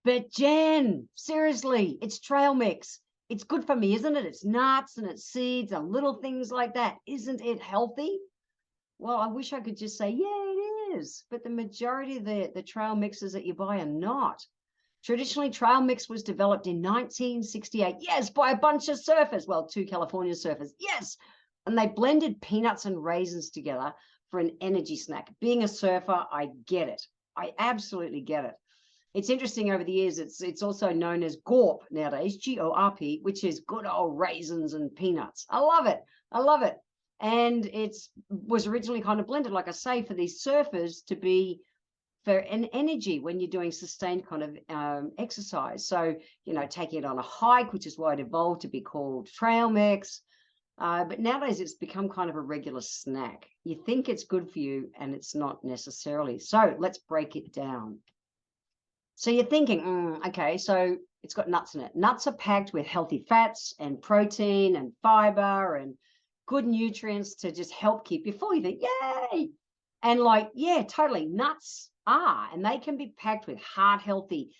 But Jen, seriously, it's trail mix. It's good for me, isn't it? It's nuts and it's seeds and little things like that. Isn't it healthy? Well, I wish I could just say, yeah, it is. But the majority of the trail mixes that you buy are not. Traditionally, trail mix was developed in 1968. Yes, by a bunch of surfers. Well, two California surfers. Yes. And they blended peanuts and raisins together for an energy snack. Being a surfer, I get it. I absolutely get it. It's interesting over the years, it's also known as GORP nowadays, GORP, which is good old raisins and peanuts. I love it. I love it. And it was originally kind of blended, like I say, for these surfers to be for an energy when you're doing sustained kind of exercise. So, taking it on a hike, which is why it evolved to be called trail mix. But nowadays it's become kind of a regular snack. You think it's good for you and it's not necessarily. So let's break it down. So you're thinking, okay, so it's got nuts in it. Nuts are packed with healthy fats and protein and fiber and good nutrients to just help keep you full. You think, yay. And yeah, totally. Nuts are, and they can be packed with heart healthy,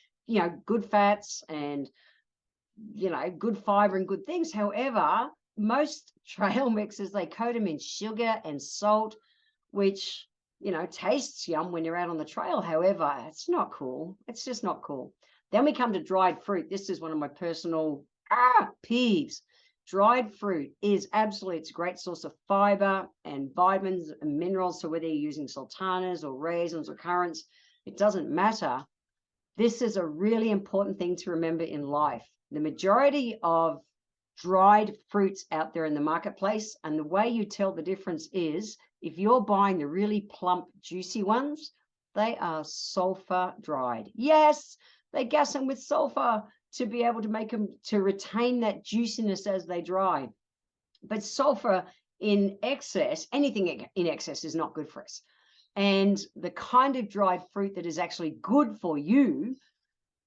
good fats and, good fiber and good things. However, most trail mixes, they coat them in sugar and salt, which tastes yum when you're out on the trail. However, it's not cool. It's just not cool. Then we come to dried fruit. This is one of my personal peeves. Dried fruit is absolutely, it's a great source of fiber and vitamins and minerals. So whether you're using sultanas or raisins or currants, it doesn't matter. This is a really important thing to remember in life. The majority of dried fruits out there in the marketplace, and the way you tell the difference is if you're buying the really plump, juicy ones, they are sulfur dried. Yes, they gas them with sulfur to be able to make them, to retain that juiciness as they dry. But sulfur in excess, anything in excess is not good for us. And the kind of dried fruit that is actually good for you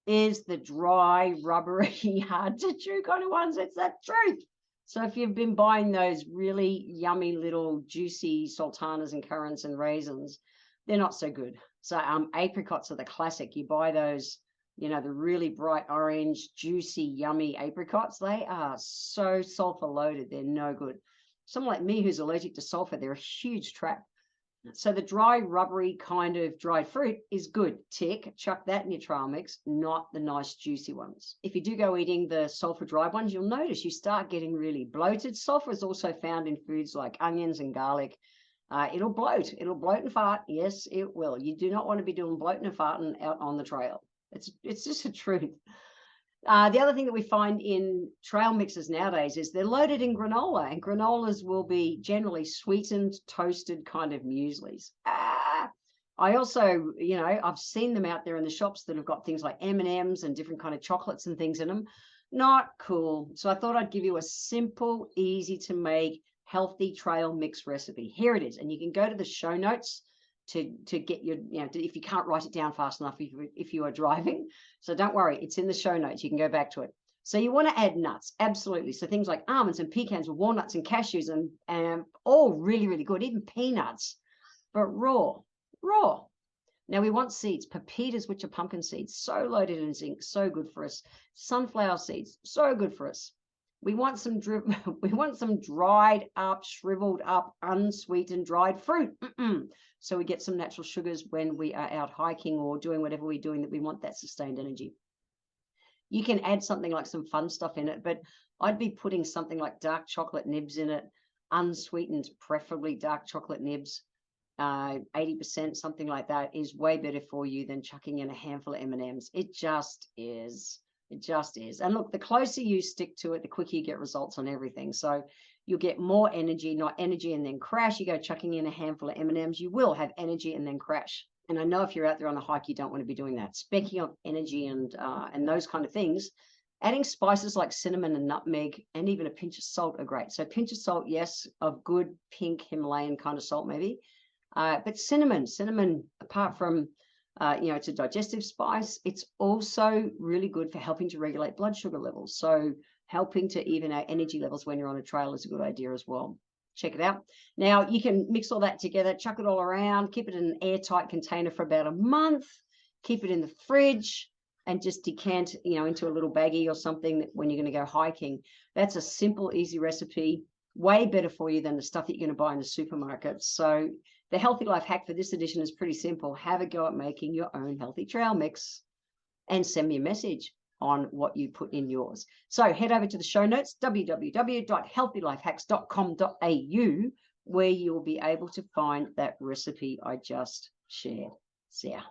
is the dry, rubbery, hard to chew kind of ones. It's that truth. So if you've been buying those really yummy little juicy sultanas and currants and raisins, they're not so good. So apricots are the classic. You buy those, the really bright orange, juicy, yummy apricots. They are so sulfur loaded. They're no good. Someone like me who's allergic to sulfur, they're a huge trap. So the dry, rubbery kind of dried fruit is good. Tick, chuck that in your trail mix, not the nice juicy ones. If you do go eating the sulfur dry ones, you'll notice you start getting really bloated. Sulfur is also found in foods like onions and garlic. It'll bloat. It'll bloat and fart. Yes, it will. You do not want to be doing bloating and farting out on the trail. It's just the truth. The other thing that we find in trail mixes nowadays is they're loaded in granola, and granolas will be generally sweetened, toasted kind of mueslis. I also, I've seen them out there in the shops that have got things like M&Ms and different kind of chocolates and things in them. Not cool. So I thought I'd give you a simple, easy to make, healthy trail mix recipe. Here it is. And you can go to the show notes to get your, if you can't write it down fast enough if you are driving. So don't worry, it's in the show notes. You can go back to it. So you want to add nuts, absolutely. So things like almonds and pecans, or walnuts and cashews, and all really, really good, even peanuts, but raw. Now we want seeds, pepitas, which are pumpkin seeds, so loaded in zinc, so good for us. Sunflower seeds, so good for us. We want some dried up, shriveled up, unsweetened dried fruit. So we get some natural sugars when we are out hiking or doing whatever we're doing that we want that sustained energy. You can add something like some fun stuff in it, but I'd be putting something like dark chocolate nibs in it, unsweetened, preferably dark chocolate nibs. 80%, something like that, is way better for you than chucking in a handful of M&Ms. It just is. It just is. And look, the closer you stick to it, the quicker you get results on everything. So you'll get more energy, not energy and then crash. You go chucking in a handful of M&Ms, you will have energy and then crash. And I know if you're out there on the hike, you don't want to be doing that. Speaking of energy and those kind of things, adding spices like cinnamon and nutmeg and even a pinch of salt are great. So pinch of salt, yes, of good pink Himalayan kind of salt maybe. But cinnamon, apart from, it's a digestive spice, it's also really good for helping to regulate blood sugar levels. So helping to even our energy levels when you're on a trail is a good idea as well. Check it out. Now, you can mix all that together, chuck it all around, keep it in an airtight container for about a month, keep it in the fridge. and just decant, into a little baggie or something that when you're going to go hiking. That's a simple, easy recipe, way better for you than the stuff that you're going to buy in the supermarket. So the healthy life hack for this edition is pretty simple. Have a go at making your own healthy trail mix and send me a message on what you put in yours. So head over to the show notes, www.healthylifehacks.com.au, where you'll be able to find that recipe I just shared. See ya.